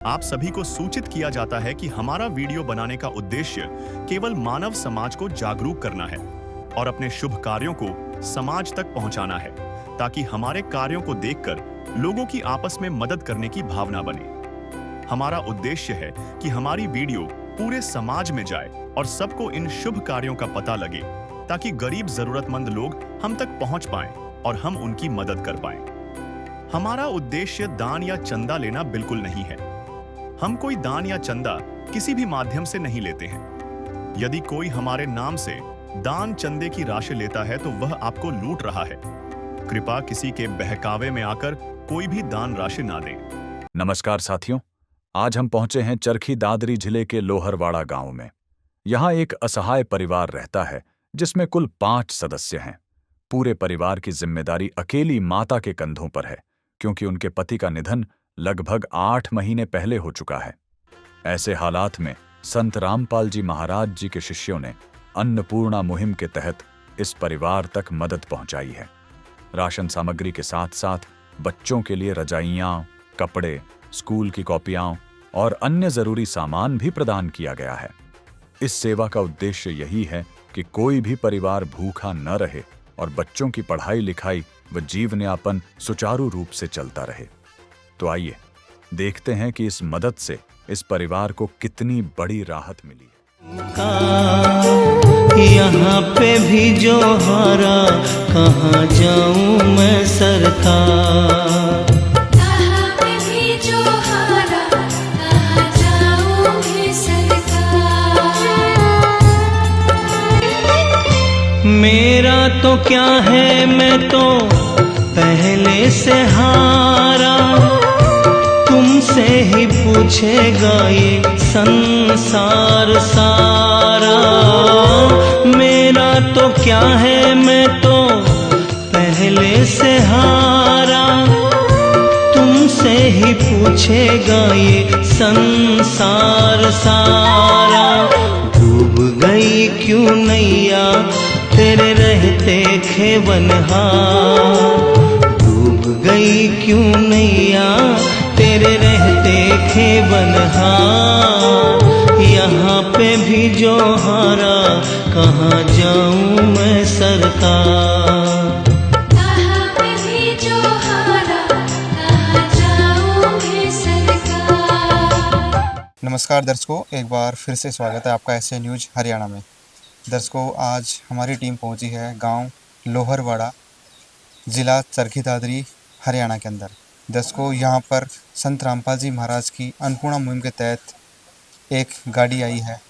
आप सभी को सूचित किया जाता है कि हमारा वीडियो बनाने का उद्देश्य केवल मानव समाज को जागरूक करना है और अपने शुभ कार्यों को समाज तक पहुंचाना है, ताकि हमारे कार्यों को देखकर लोगों की आपस में मदद करने की भावना बने। हमारा उद्देश्य है कि हमारी वीडियो पूरे समाज में जाए और सबको इन शुभ कार्यों का पता लगे, ताकि गरीब जरूरतमंद लोग हम तक पहुंच पाएं और हम उनकी मदद कर पाएं। हमारा उद्देश्य दान या चंदा लेना बिल्कुल नहीं है। हम कोई दान या चंदा किसी भी माध्यम से नहीं लेते हैं। यदि कोई हमारे नाम से दान चंदे की राशि लेता है तो वह आपको लूट रहा है। कृपया किसी के बहकावे में आकर कोई भी दान राशि ना दें। नमस्कार साथियों, आज हम पहुंचे हैं चरखी दादरी जिले के लोहरवाड़ा गांव में। यहां एक असहाय परिवार रहता है जिसमें कुल 5 सदस्य हैं। पूरे परिवार की जिम्मेदारी अकेली माता के कंधों पर है, क्योंकि उनके पति का निधन लगभग 8 महीने पहले हो चुका है। ऐसे हालात में संत रामपाल जी महाराज जी के शिष्यों ने अन्नपूर्णा मुहिम के तहत इस परिवार तक मदद पहुंचाई है। राशन सामग्री के साथ साथ बच्चों के लिए रजाइयां, कपड़े, स्कूल की कॉपियां और अन्य जरूरी सामान भी प्रदान किया गया है। इस सेवा का उद्देश्य यही है कि कोई भी परिवार भूखा न रहे और बच्चों की पढ़ाई लिखाई व जीवनयापन सुचारू रूप से चलता रहे। तो आइए देखते हैं कि इस मदद से इस परिवार को कितनी बड़ी राहत मिली है। यहाँ पे भी जो हारा, कहाँ जाऊँ मैं सरकार। यहाँ पे भी जो हारा, कहाँ जाऊँ मैं सरकार। मेरा तो क्या है, मैं तो पहले से हारा। तुमसे ही पूछेगा ये संसार सारा। मेरा तो क्या है, मैं तो पहले से हारा। तुमसे ही पूछेगा ये संसार सारा। डूब गई क्यों नैया तेरे रहते खेवनहार। डूब गई क्यों नैया तेरे रहते खेवनहार। यहाँ पे भी जो हारा, कहाँ जाऊँ मैं सरकार। यहाँ पे भी जो हारा, कहाँ जाऊँ मैं सरकार। नमस्कार दर्शकों, एक बार फिर से स्वागत है आपका एसए न्यूज़ हरियाणा में। दर्शकों, आज हमारी टीम पहुंची है गांव लोहरवाड़ा, ज़िला चरखी दादरी, हरियाणा के अंदर। दर्शकों, यहां पर संत रामपाल जी महाराज की अन्नपूर्णा मुहिम के तहत एक गाड़ी आई है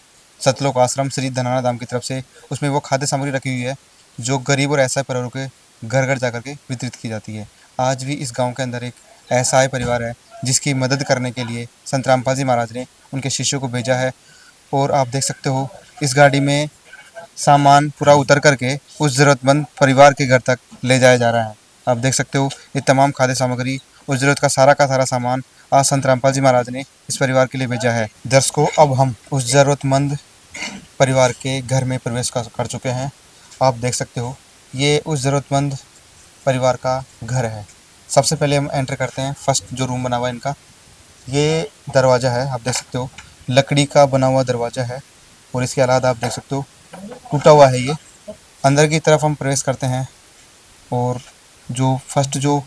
सतलोक आश्रम श्री धनाना धाम की तरफ से। उसमें वो खाद्य सामग्री रखी हुई है जो गरीब और असहाय परिवारों के घर घर जाकर के वितरित की जाती है। आज भी इस गाँव के अंदर एक असहाय परिवार है जिसकी मदद करने के लिए संत रामपाल जी महाराज ने उनके शिष्यों को भेजा है। और आप देख सकते हो, इस गाड़ी में सामान पूरा उतर करके उस ज़रूरतमंद परिवार के घर तक ले जाया जा रहा है। आप देख सकते हो, ये तमाम खाद्य सामग्री और ज़रूरत का सारा सामान आज संत रामपाल जी महाराज ने इस परिवार के लिए भेजा है। दर्शकों, अब हम उस ज़रूरतमंद परिवार के घर में प्रवेश कर चुके हैं। आप देख सकते हो, ये उस ज़रूरतमंद परिवार का घर है। सबसे पहले हम एंटर करते हैं। फर्स्ट जो रूम बना हुआ है इनका, ये दरवाज़ा है। आप देख सकते हो, लकड़ी का बना हुआ दरवाज़ा है और इसके अलावा आप देख सकते हो टूटा हुआ है ये। अंदर की तरफ हम प्रवेश करते हैं और जो फर्स्ट जो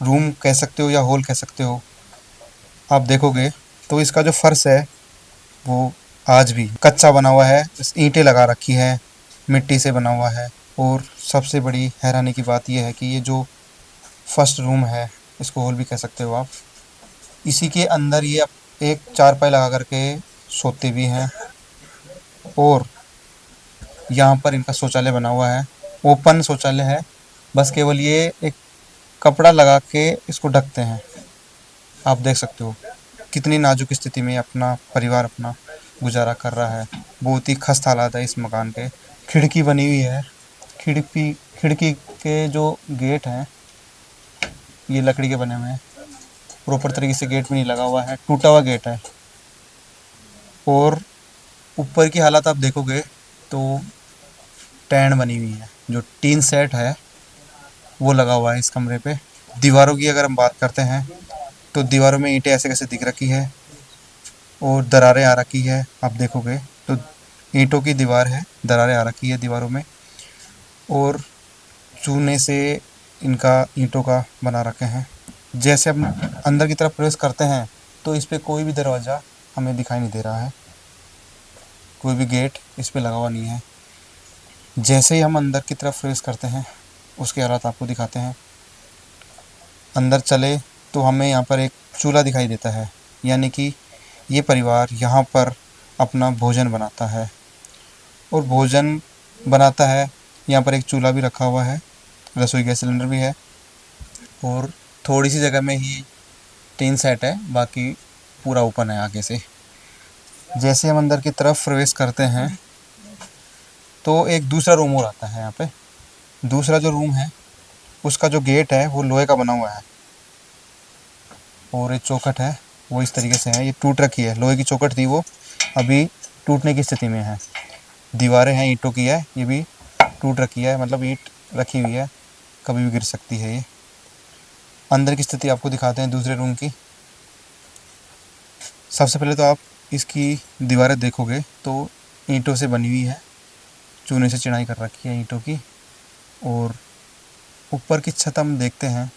रूम कह सकते हो या हॉल कह सकते हो, आप देखोगे तो इसका जो फर्श है वो आज भी कच्चा बना हुआ है। ईंटें लगा रखी है, मिट्टी से बना हुआ है। और सबसे बड़ी हैरानी की बात यह है कि ये जो फर्स्ट रूम है, इसको हॉल भी कह सकते हो आप, इसी के अंदर ये एक चारपाई लगा करके सोते भी हैं। और यहाँ पर इनका शौचालय बना हुआ है, ओपन शौचालय है। बस केवल ये एक कपड़ा लगा के इसको ढकते हैं। आप देख सकते हो कितनी नाजुक स्थिति में अपना परिवार अपना गुजारा कर रहा है। बहुत ही खस्ता हालात है इस मकान के। खिड़की बनी हुई है, खिड़की के जो गेट हैं ये लकड़ी के बने हुए हैं। प्रॉपर तरीके से गेट भी नहीं लगा हुआ है, टूटा हुआ गेट है। और ऊपर की हालत आप देखोगे तो टैंड बनी हुई है, जो टीन सेट है वो लगा हुआ है इस कमरे पे। दीवारों की अगर हम बात करते हैं तो दीवारों में ईंटें ऐसे कैसे दिख रखी है और दरारें आ रखी है। आप देखोगे तो ईंटों की दीवार है, दरारें आ रखी है दीवारों में, और चूने से इनका ईंटों का बना रखे हैं। जैसे हम अंदर की तरफ प्रवेश करते हैं तो इस पे कोई भी दरवाज़ा हमें दिखाई नहीं दे रहा है, कोई भी गेट इस पे लगा हुआ नहीं है। जैसे ही हम अंदर की तरफ प्रवेश करते हैं उसके हालात आपको दिखाते हैं। अंदर चले तो हमें यहाँ पर एक चूल्हा दिखाई देता है, यानी कि ये परिवार यहाँ पर अपना भोजन बनाता है, और भोजन बनाता है। यहाँ पर एक चूल्हा भी रखा हुआ है, रसोई गैस सिलेंडर भी है, और थोड़ी सी जगह में ही टीन सेट है, बाकी पूरा ओपन है आगे से। जैसे हम अंदर की तरफ प्रवेश करते हैं तो एक दूसरा रूम और आता है। यहाँ पे दूसरा जो रूम है उसका जो गेट है वो लोहे का बना हुआ है, और ये चौखट है वो इस तरीके से है, ये टूट रखी है। लोहे की चौखट थी वो अभी टूटने की स्थिति में है। दीवारें हैं ईंटों की है, ये भी टूट रखी है, मतलब ईंट रखी हुई है, कभी भी गिर सकती है ये। अंदर की स्थिति आपको दिखाते हैं दूसरे रूम की। सबसे पहले तो आप इसकी दीवारें देखोगे तो ईंटों से बनी हुई है, चूने से चिनाई कर रखी है ईंटों की। और ऊपर की छत हम देखते हैं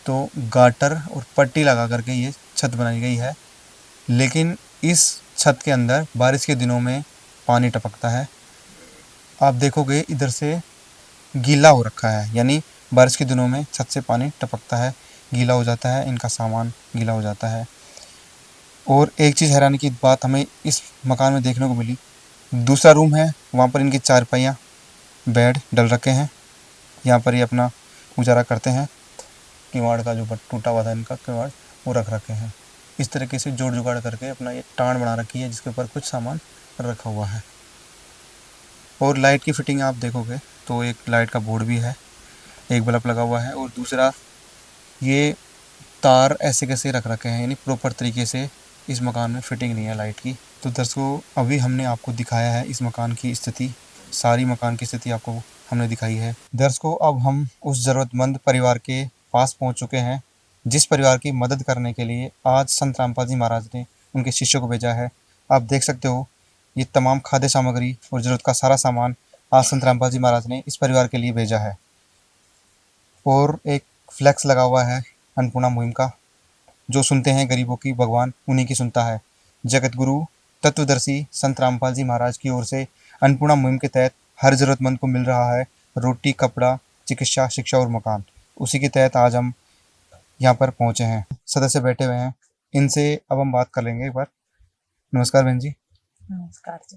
तो गाटर और पट्टी लगा करके ये छत बनाई गई है, लेकिन इस छत के अंदर बारिश के दिनों में पानी टपकता है। आप देखोगे इधर से गीला हो रखा है, यानी बारिश के दिनों में छत से पानी टपकता है, गीला हो जाता है, इनका सामान गीला हो जाता है। और एक चीज़ हैरानी की बात हमें इस मकान में देखने को मिली, दूसरा रूम है वहाँ पर इनकी चारपाइयाँ बेड डल रखे हैं, यहाँ पर ये अपना गुजारा करते हैं। किवाड़ का जो टूटा हुआ था इनका किवाड़ वो रख रखे हैं। इस तरीके से जोड़ जुगाड़ करके अपना ये टांड बना रखी है जिसके ऊपर कुछ सामान रखा हुआ है। और लाइट की फिटिंग आप देखोगे तो एक लाइट का बोर्ड भी है, एक बल्ब लगा हुआ है, और दूसरा ये तार ऐसे कैसे रख रखे हैं, यानी प्रॉपर तरीके से इस मकान में फिटिंग नहीं है लाइट की। तो दर्शकों अभी हमने आपको दिखाया है इस मकान की स्थिति, सारी मकान की स्थिति आपको हमने दिखाई है। दर्शकों अब हम उस ज़रूरतमंद परिवार के पास पहुंच चुके हैं जिस परिवार की मदद करने के लिए आज संत रामपाल जी महाराज ने उनके शिष्यों को भेजा है। आप देख सकते हो ये तमाम खाद्य सामग्री और ज़रूरत का सारा सामान आज संत रामपाल जी महाराज ने इस परिवार के लिए भेजा है। और एक फ्लैक्स लगा हुआ है अन्नपूर्णा मुहिम का, जो सुनते हैं गरीबों की भगवान उन्हीं की सुनता है। जगत गुरु तत्वदर्शी संत रामपाल जी महाराज की ओर से अन्नपूर्णा मुहिम के तहत हर ज़रूरतमंद को मिल रहा है रोटी, कपड़ा, चिकित्सा, शिक्षा और मकान। उसी के तहत आज हम यहाँ पर पहुँचे हैं, सदस्य बैठे हुए हैं, इनसे अब हम बात कर लेंगे एक बार। नमस्कार बहन जी। नमस्कार जी।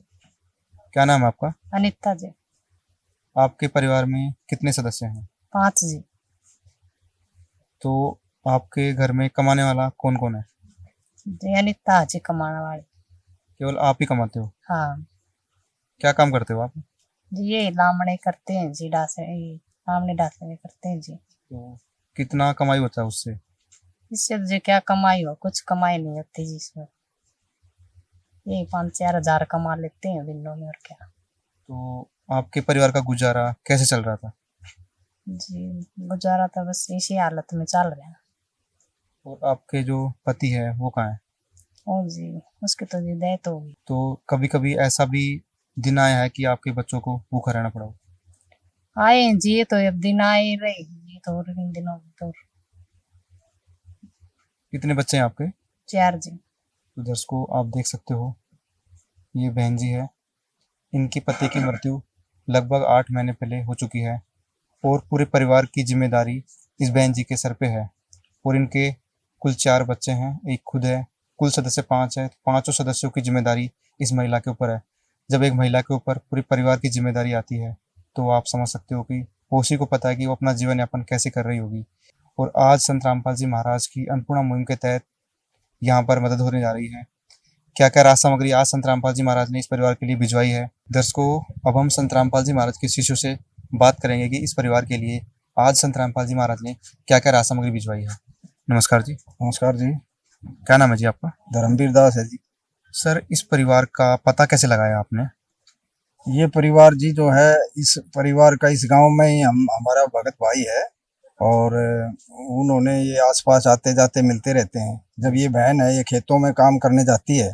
क्या नाम है आपका? अनिता जी। आपके परिवार में कितने सदस्य हैं? 5 जी। तो आपके घर में कमाने वाला कौन कौन है? जी अनिता जी कमाने वाली। केवल आप ही कमाते हो? हाँ क्या काम करते हो आप? जी, ये लामड़े करते हैं जी, डासे लामड़े डासे करते हैं जी। तो कितना कमाई होता है उससे? इससे जो क्या कमाई हो, कुछ कमाई नहीं होती जी इसमें, ये 5-4 हजार कमा लेते हैं दिनों में, और क्या। तो आपके परिवार का गुजारा कैसे चल रहा था? जी गुजारा तो बस इसी हालत में चल रहा है। और आपके जो पति है वो कहाँ है? ओ जी उसकी तो जी डेथ हो गई। तो कभी कभी ऐसा भी दिन आया है कि आपके बच्चों को भूखा रहना पड़ा हो? आए हैं जी, ये तो अब दिन आए रहेगी, ये तो और इन दिनों में तो। कितने बच्चे हैं आपके? 4 जी। तो दर्शकों आप देख सकते हो ये बहन जी है, इनके पति की मृत्यु लगभग 8 महीने पहले हो चुकी है, और पूरे परिवार की जिम्मेदारी इस बहन जी के सर पे है। और इनके कुल 4 बच्चे हैं, एक खुद है, कुल सदस्य 5 है। 5 सदस्यों की जिम्मेदारी इस महिला के ऊपर है। जब एक महिला के ऊपर पूरे परिवार की जिम्मेदारी आती है तो आप समझ सकते हो कि उसी को पता है कि वो अपना जीवन यापन कैसे कर रही होगी। और आज संत रामपाल जी महाराज की अन्नपूर्णा मुहिम के तहत यहाँ पर मदद होने जा रही है। क्या क्या राज सामग्री आज संत रामपाल जी महाराज ने इस परिवार के लिए भिजवाई है। दर्शकों अब हम संत रामपाल जी महाराज के शिष्यों से बात करेंगे कि इस परिवार के लिए आज संत रामपाल जी महाराज ने क्या क्या राज सामग्री भिजवाई है। नमस्कार जी। नमस्कार जी। क्या नाम है जी आपका? धर्मवीर दास है जी। सर इस परिवार का पता कैसे लगाया आपने? ये परिवार जी जो है, इस परिवार का इस गांव में ही हमारा भगत भाई है, और उन्होंने ये आसपास आते जाते मिलते रहते हैं। जब ये बहन है ये खेतों में काम करने जाती है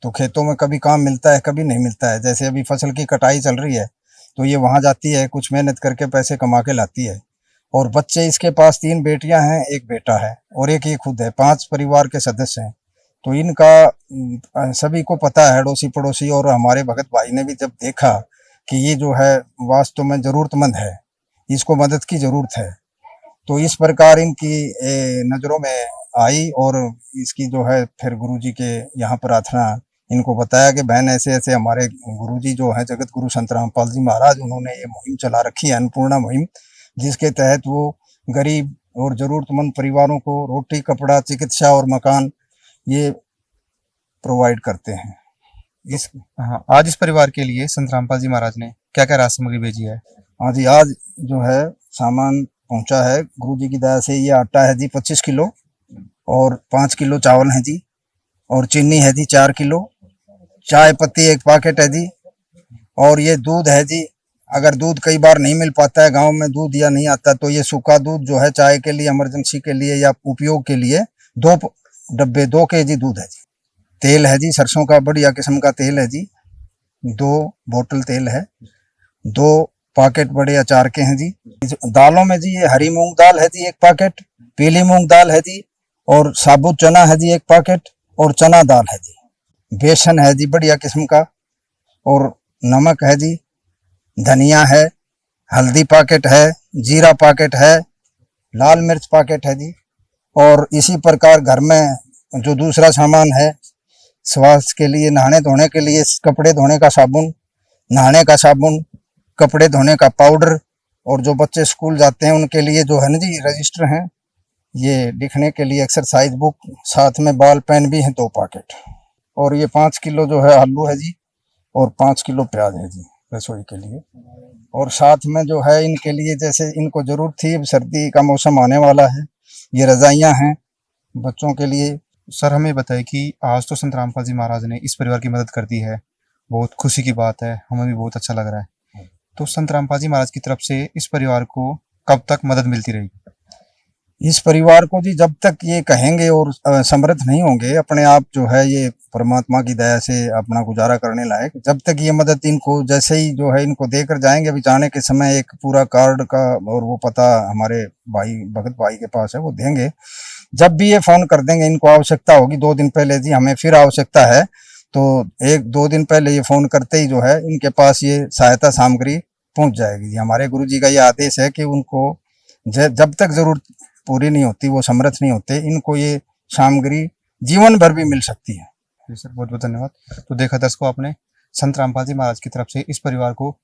तो खेतों में कभी काम मिलता है कभी नहीं मिलता है। जैसे अभी फसल की कटाई चल रही है तो ये वहाँ जाती है, कुछ मेहनत करके पैसे कमा के लाती है। और बच्चे इसके पास 3 बेटियां हैं, 1 बेटा है और एक ये खुद है। 5 परिवार के सदस्य हैं। तो इनका सभी को पता है, अड़ोसी पड़ोसी। और हमारे भगत भाई ने भी जब देखा कि ये जो है वास्तव में ज़रूरतमंद है, इसको मदद की ज़रूरत है, तो इस प्रकार इनकी नज़रों में आई। और इसकी जो है फिर गुरुजी के यहाँ प्रार्थना इनको बताया कि बहन ऐसे ऐसे हमारे गुरुजी जो है जगत गुरु संत रामपाल जी महाराज, उन्होंने ये मुहिम चला रखी है, अन्नपूर्णा मुहिम, जिसके तहत वो गरीब और ज़रूरतमंद परिवारों को रोटी, कपड़ा, चिकित्सा और मकान ये प्रोवाइड करते हैं। हाँ, आज इस परिवार के लिए संत रामपाल जी महाराज ने क्या क्या राशन सामग्री भेजी है? हाँ जी, आज जो है सामान पहुंचा है गुरु जी की दया से। ये आटा है जी 25 किलो और 5 किलो चावल है जी, और चीनी है जी 4 किलो, चाय पत्ती 1 पैकेट है जी, और ये दूध है जी। अगर दूध कई बार नहीं मिल पाता है, गांव में दूध या नहीं आता, तो ये सूखा दूध जो है चाय के लिए, इमरजेंसी के लिए या उपयोग के लिए 2 डब्बे 2 केजी दूध है जी। तेल है जी सरसों का बढ़िया किस्म का तेल है जी, 2 बोतल तेल है, 2 पैकेट बड़े अचार के हैं जी। दालों में जी ये हरी मूंग दाल है जी 1 पैकेट, पीली मूंग दाल है जी, और साबुत चना है जी 1 पैकेट, और चना दाल है जी। बेसन है जी बढ़िया किस्म का, और नमक है जी, धनिया है, हल्दी पैकेट है, जीरा पैकेट है, लाल मिर्च पैकेट है जी। और इसी प्रकार घर में जो दूसरा सामान है स्वास्थ्य के लिए, नहाने धोने के लिए कपड़े धोने का साबुन, नहाने का साबुन, कपड़े धोने का पाउडर, और जो बच्चे स्कूल जाते हैं उनके लिए जो है ना जी रजिस्टर हैं, ये लिखने के लिए एक्सरसाइज बुक, साथ में बॉल पेन भी हैं 2 पैकेट। और ये 5 किलो जो है आलू है जी, और 5 किलो प्याज है जी रसोई के लिए। और साथ में जो है इनके लिए जैसे इनको जरूरत थी, सर्दी का मौसम आने वाला है, ये रजाइयाँ हैं बच्चों के लिए। सर हमें बताइए कि आज तो संत रामपाल जी महाराज ने इस परिवार की मदद कर दी है, बहुत खुशी की बात है, हमें भी बहुत अच्छा लग रहा है। तो संत रामपाल जी महाराज की तरफ से इस परिवार को कब तक मदद मिलती रहेगी? इस परिवार को जी जब तक ये कहेंगे और समर्थ नहीं होंगे अपने आप जो है ये परमात्मा की दया से अपना गुजारा करने लायक, जब तक ये मदद इनको जैसे ही जो है इनको देकर जाएंगे। अभी जाने के समय एक पूरा कार्ड का और वो पता हमारे भाई भगत भाई के पास है, वो देंगे। जब भी ये फोन कर देंगे, इनको आवश्यकता होगी 2 दिन पहले जी हमें फिर आवश्यकता है, तो 1-2 दिन पहले ये फोन करते ही जो है इनके पास ये सहायता सामग्री पहुंच जाएगी जी। हमारे गुरु जी का ये आदेश है कि उनको जब तक जरूरत पूरी नहीं होती, वो समर्थ नहीं होते, इनको ये सामग्री जीवन भर भी मिल सकती है। जी सर, बहुत बहुत धन्यवाद। तो देखा दर्शकों आपने, संत रामपाल जी महाराज की तरफ से इस परिवार को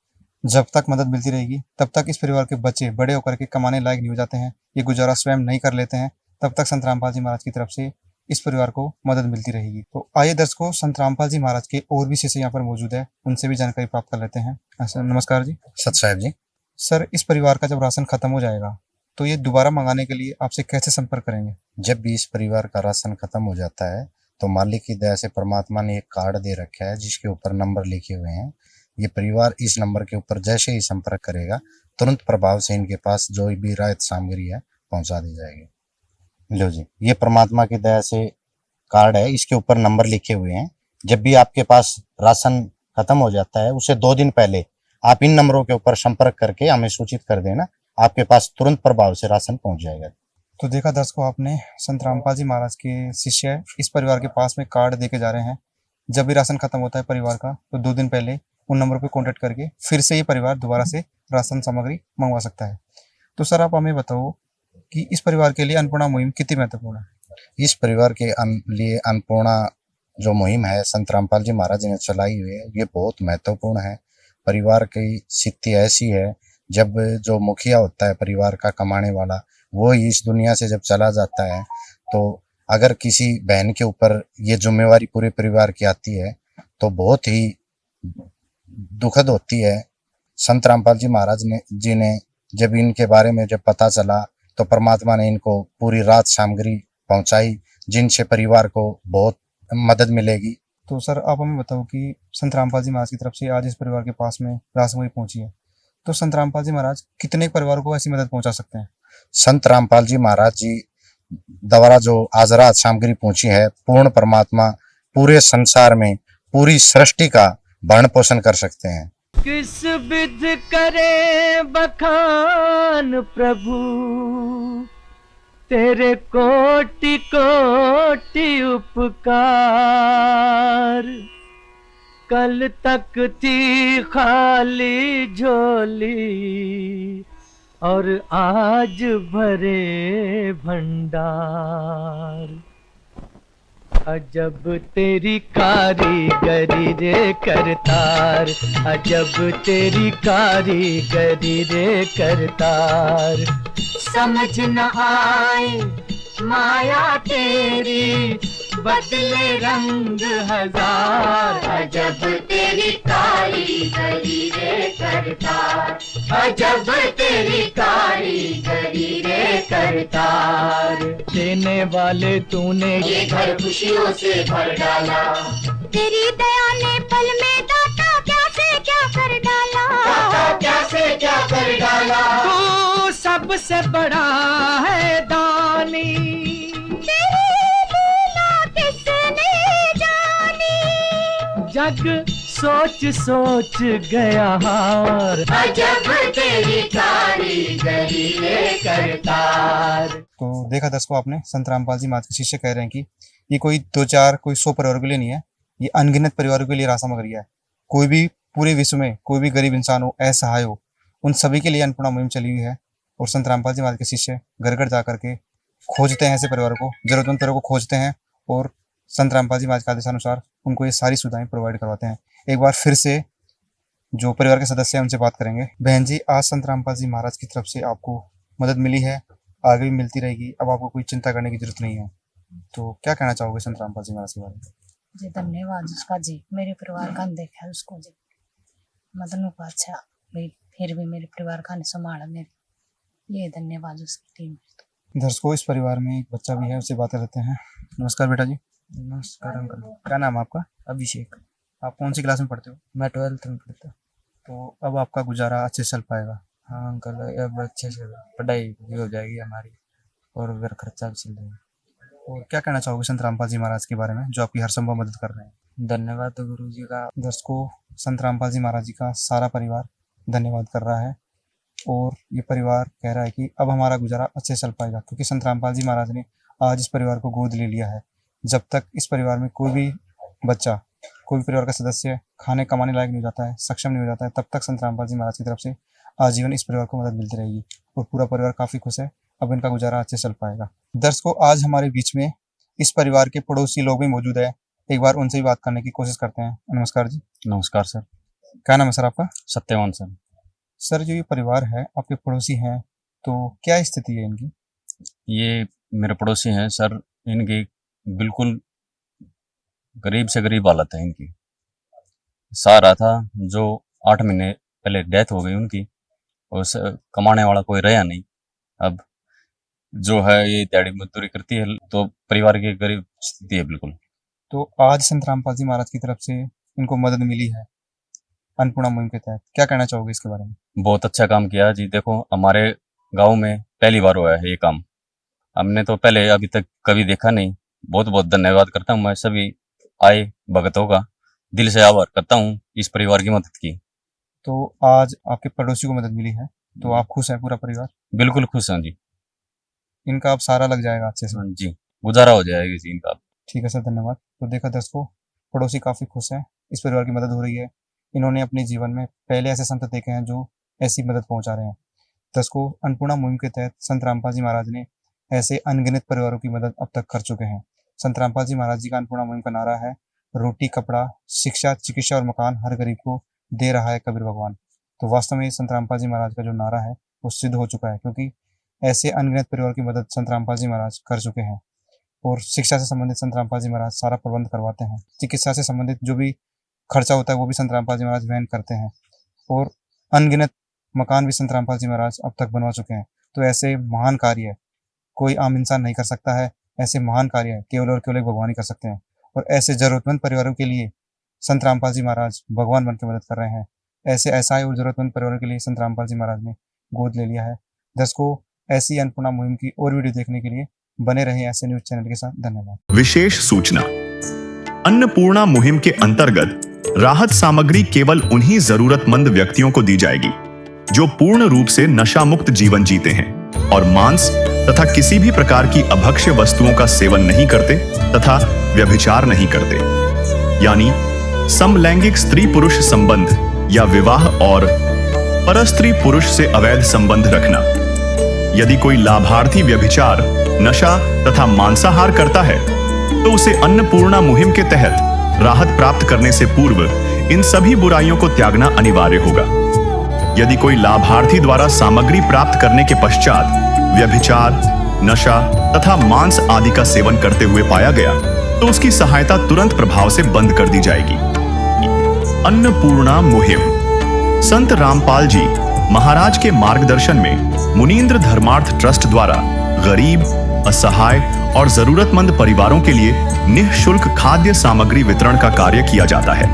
जब तक मदद मिलती रहेगी तब तक इस परिवार के बच्चे बड़े होकर के कमाने लायक नहीं हो जाते हैं, ये गुजारा स्वयं नहीं कर लेते हैं, तब तक संत रामपाल जी महाराज की तरफ से इस परिवार को मदद मिलती रहेगी। तो आइए दर्शकों, संत रामपाल जी महाराज के और भी शिष्य यहाँ पर मौजूद है, उनसे भी जानकारी प्राप्त कर लेते हैं। नमस्कार जी। सत साहब जी। सर, इस परिवार का जब राशन खत्म हो जाएगा तो ये दोबारा मंगाने के लिए आपसे कैसे संपर्क करेंगे? जब भी इस परिवार का राशन खत्म हो जाता है तो मालिक की दया से परमात्मा ने एक कार्ड दे रखा है जिसके ऊपर नंबर लिखे हुए हैं। ये परिवार इस नंबर के ऊपर जैसे ही संपर्क करेगा तुरंत प्रभाव से इनके पास जो भी राहत सामग्री है पहुंचा दी जाएगी। लो जी, ये परमात्मा की दया से कार्ड है, इसके ऊपर नंबर लिखे हुए हैं। जब भी आपके पास राशन खत्म हो जाता है उससे 2 दिन पहले आप इन नंबरों के ऊपर संपर्क करके हमें सूचित कर देना, आपके पास तुरंत प्रभाव से राशन पहुंच जाएगा। तो देखा दर्शकों आपने, संत रामपाल जी महाराज के शिष्य इस परिवार के पास में कार्ड देके जा रहे हैं। जब भी राशन खत्म होता है परिवार का तो 2 दिन पहले उन नंबर पर कॉन्टेक्ट करके फिर से ये परिवार दोबारा से राशन सामग्री मंगवा सकता है। तो सर आप हमें बताओ कि इस परिवार के लिए अन्नपूर्णा मुहिम कितनी महत्वपूर्ण है? इस परिवार के लिए अन्नपूर्णा जो मुहिम है संत रामपाल जी महाराज ने चलाई हुई है, ये बहुत महत्वपूर्ण है। परिवार की स्थिति ऐसी है, जब जो मुखिया होता है परिवार का कमाने वाला, वो इस दुनिया से जब चला जाता है तो अगर किसी बहन के ऊपर ये जिम्मेवारी पूरे परिवार की आती है तो बहुत ही दुखद होती है। संत रामपाल जी महाराज ने जब इनके बारे में जब पता चला तो परमात्मा ने इनको पूरी रात सामग्री पहुंचाई, जिनसे परिवार को बहुत मदद मिलेगी। तो सर आप हमें बताओ कि संत रामपाल जी महाराज की तरफ से आज इस परिवार के पास में राशन सामग्री पहुंची है, तो संत रामपाल जी महाराज कितने परिवारों को ऐसी मदद पहुंचा सकते हैं? संत रामपाल जी महाराज जी द्वारा जो आज रात सामग्री पहुंची है, पूर्ण परमात्मा पूरे संसार में पूरी सृष्टि का भरण पोषण कर सकते हैं। किस विध करे बखान प्रभु, तेरे कोटि कोटि उपकार। कल तक थी खाली झोली और आज भरे भंडार। अजब तेरी कारीगरी रे करतार, अजब तेरी कारीगरी रे करतार। समझ न आए माया तेरी, बदले रंग हजार। अजब तेरी कारीगरी रे करतार, अजब तेरी कारीगरी रे करतार। देने वाले तूने ये घर खुशियों से भर डाला, तेरी दया ने पल में दाता क्या से क्या कर डाला, दाता क्या से क्या कर डाला। तू सबसे बड़ा है दानी, तेरी लीला किसने जानी। जग सोच सोच गया हार। अजब तेरी कारीगरी रे करतार। तो देखा दर्शकों आपने, संत रामपाल जी महाराज के शिष्य कह रहे हैं कि ये कोई 2-4 कोई 100 परिवारों के लिए नहीं है, ये अनगिनत परिवारों के लिए राशन सामग्री है। कोई भी पूरे विश्व में कोई भी गरीब इंसान हो, असहाय हो, उन सभी के लिए अन्नपूर्णा मुहिम चली हुई है। और संत रामपाल जी महाराज के शिष्य घर घर जा करके खोजते हैं ऐसे परिवारों को, जरूरतमंद परिवारों को खोजते हैं और संत रामपाल जी महाराज के आदेशानुसार उनको ये सारी सुविधाएं प्रोवाइड करवाते हैं। एक बार फिर से जो परिवार के सदस्य हैं उनसे बात करेंगे। बहन जी, आज संत रामपाल जी महाराज की तरफ से आपको मदद मिली है, आगे भी मिलती रहेगी, अब आपको कोई चिंता करने की जरूरत नहीं है। तो क्या कहना चाहोगे संत रामपाल जी महाराज के बारे में? जी धन्यवाद उसका जी, मेरे परिवार का देखा है उसको जी, मदनों का अच्छा भाई, फिर भी मेरे परिवार का संभाला मेरे, ये धन्यवाद उसकी टीम। दर्शकों, इस परिवार में एक बच्चा भी है, उससे बात करते हैं। नमस्कार बेटा जी। नमस्कार अंकल। क्या नाम है आपका? अभिषेक। आप कौन सी क्लास में पढ़ते हो? मैं 12th में पढ़ता हूँ। तो अब आपका गुजारा अच्छे से चल पाएगा? हाँ अंकल, अब अच्छे से पढ़ाई भी हो जाएगी हमारी और घर खर्चा भी चल जाएगा। और क्या कहना चाहोगे संत रामपाल जी महाराज के बारे में, जो आपकी हर संभव मदद कर रहे हैं? धन्यवाद गुरु जी का। दर्शकों, संत रामपाल जी महाराज जी का सारा परिवार धन्यवाद कर रहा है और ये परिवार कह रहा है कि अब हमारा गुजारा अच्छे से चल पाएगा, क्योंकि संत रामपाल जी महाराज ने आज इस परिवार को गोद ले लिया है। जब तक इस परिवार में कोई भी बच्चा, कोई भी परिवार का सदस्य खाने कमाने लायक नहीं हो जाता है, सक्षम नहीं हो जाता है, तब तक संत रामपाल जी महाराज की तरफ से आजीवन इस परिवार को मदद मिलती रहेगी और पूरा परिवार काफी खुश है। अब इनका गुजारा अच्छे से चल पाएगा। दर्शकों, आज हमारे बीच में इस परिवार के पड़ोसी लोग भी मौजूद है, एक बार उनसे भी बात करने की कोशिश करते हैं। नमस्कार जी। नमस्कार सर। क्या नाम है सर आपका? सत्यवान सर। सर, जो ये परिवार है आपके पड़ोसी हैं, तो क्या स्थिति है इनकी? ये मेरे पड़ोसी हैं सर, इनकी बिल्कुल गरीब से गरीब हालत है इनकी। सह रहा था, जो 8 महीने पहले डेथ हो गई उनकी, और कमाने वाला कोई रहा नहीं। अब जो है ये दिहाड़ी मजदूरी करती है, तो परिवार की गरीब स्थिति है बिल्कुल। तो आज संत रामपाल जी महाराज की तरफ से इनको मदद मिली है अन्नपूर्णा मुहिम के तहत, क्या कहना चाहोगे इसके बारे में? बहुत अच्छा काम किया जी। देखो, हमारे गांव में पहली बार हुआ है ये काम, हमने तो पहले अभी तक कभी देखा नहीं। बहुत बहुत धन्यवाद करता हूँ मैं सभी आए भगतों का, दिल से आभार करता हूँ इस परिवार की मदद की। तो आज आपके पड़ोसी को मदद मिली है, तो आप खुश हैं पूरा परिवार? बिल्कुल खुश हैं जी। इनका अब सारा लग जाएगा अच्छे से? हाँ जी, गुजारा हो जाएगा जी इनका। ठीक है सर, धन्यवाद। तो देखा दर्शकों, पड़ोसी काफी खुश हैं, इस परिवार की मदद हो रही है। इन्होंने अपने जीवन में पहले ऐसे संत देखे हैं जो ऐसी मदद पहुंचा रहे हैं। दर्शकों, अन्नपूर्णा मुहिम के तहत संत रामपाल जी महाराज ने ऐसे अनगिनत परिवारों की मदद अब तक कर चुके हैं। संत रामपाल जी महाराज जी का अन्नपूर्णा मुहिम का नारा है, रोटी कपड़ा शिक्षा चिकित्सा और मकान हर गरीब को दे रहा है कबीर भगवान। तो वास्तव में संत रामपाल जी महाराज का जो नारा है वो सिद्ध हो चुका है, क्योंकि ऐसे अनगिनत परिवार की मदद संत रामपाल जी महाराज कर चुके हैं। और शिक्षा से संबंधित संत रामपाल जी महाराज सारा प्रबंध करवाते हैं। चिकित्सा से संबंधित जो भी खर्चा होता है वो भी संत रामपाल जी महाराज वहन करते हैं। और अनगिनत मकान भी संत रामपाल जी महाराज अब तक बनवा चुके हैं। तो ऐसे महान कार्य कोई आम इंसान नहीं कर सकता है, ऐसे महान कार्य केवल और केवल एक भगवान ही कर सकते हैं। और ऐसे जरूरतमंद परिवारों के लिए संत रामपाल जी महाराज भगवान बन के मदद कर रहे हैं। ऐसे असहाय और जरूरतमंद परिवारों के लिए संत रामपाल जी महाराज ने गोद ले लिया है। दर्शकों, ऐसी अन्नपूर्णा मुहिम की और वीडियो देखने के लिए बने रहें ऐसे न्यूज चैनल के साथ। धन्यवाद। विशेष सूचना, अन्नपूर्णा मुहिम के अंतर्गत राहत सामग्री केवल उन्हीं जरूरतमंद व्यक्तियों को दी जाएगी जो पूर्ण रूप से नशा मुक्त जीवन जीते हैं और मांस तथा किसी भी प्रकार की अभक्ष्य वस्तुओं का सेवन नहीं करते तथा व्यभिचार नहीं करते, यानी समलैंगिक स्त्री पुरुष संबंध या विवाह और परस्त्री पुरुष से अवैध संबंध रखना। यदि कोई लाभार्थी व्यभिचार, नशा तथा मांसाहार करता है तो उसे अन्नपूर्णा मुहिम के तहत राहत प्राप्त करने से पूर्व इन सभी बुराइयों को त्यागना अनिवार्य होगा। यदि कोई लाभार्थी द्वारा सामग्री प्राप्त करने के पश्चात व्यभिचार, नशा तथा मांस आदि का सेवन करते हुए पाया गया तो उसकी सहायता तुरंत प्रभाव से बंद कर दी जाएगी। अन्नपूर्णा मुहिम संत रामपाल जी महाराज के मार्गदर्शन में मुनींद्र धर्मार्थ ट्रस्ट द्वारा गरीब, असहाय और जरूरतमंद परिवारों के लिए निःशुल्क खाद्य सामग्री वितरण का कार्य किया जाता है।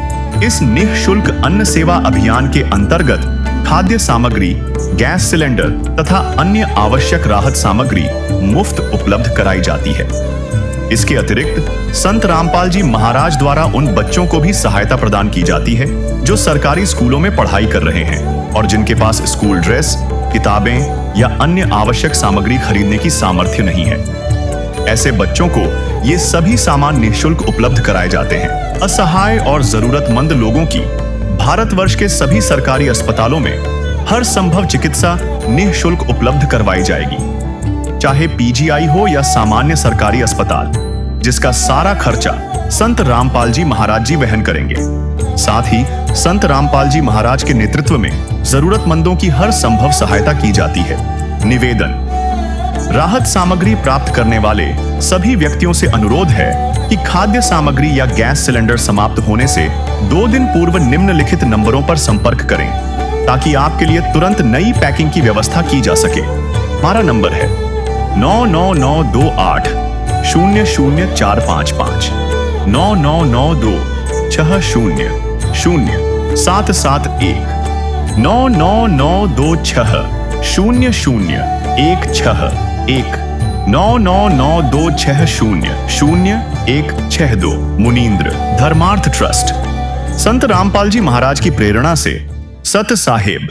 इस निःशुल्क अन्न सेवा अभियान के अंतर्गत खाद्य सामग्री, गैस सिलेंडर तथा अन्य आवश्यक राहत सामग्री मुफ्त उपलब्ध कराई जाती है। इसके अतिरिक्त संत रामपाल जी महाराज द्वारा उन बच्चों को भी सहायता प्रदान की जाती है जो सरकारी स्कूलों में पढ़ाई कर रहे हैं और जिनके पास स्कूल ड्रेस, किताबें या अन्य आवश्यक सामग्री खरीदने की सामर्थ्य नहीं है। ऐसे बच्चों को ये सभी सामान निःशुल्क उपलब्ध कराए जाते हैं। असहाय और जरूरतमंद लोगों की भारतवर्ष के सभी सरकारी अस्पतालों में हर संभव चिकित्सा निःशुल्क उपलब्ध करवाई जाएगी, चाहे पीजीआई हो या सामान्य सरकारी अस्पताल, जिसका सारा खर्चा संत रामपाल जी महाराज जी वहन करेंगे। साथ ही संत रामपाल जी महाराज के नेतृत्व में जरूरतमंदों की हर संभव सहायता की जाती है। निवेदन, राहत सामग्री प्राप्त करने वाले सभी व्यक्तियों से अनुरोध है कि खाद्य सामग्री या गैस सिलेंडर समाप्त होने से 2 दिन पूर्व निम्नलिखित नंबरों पर संपर्क करें ताकि आपके लिए तुरंत नई पैकिंग की व्यवस्था की जा सके। हमारा नंबर है 99928 00455 9992 60 0771 99926 0016 99926000162 मुनींद्र धर्मार्थ ट्रस्ट। संत रामपाल जी महाराज की प्रेरणा से सत साहेब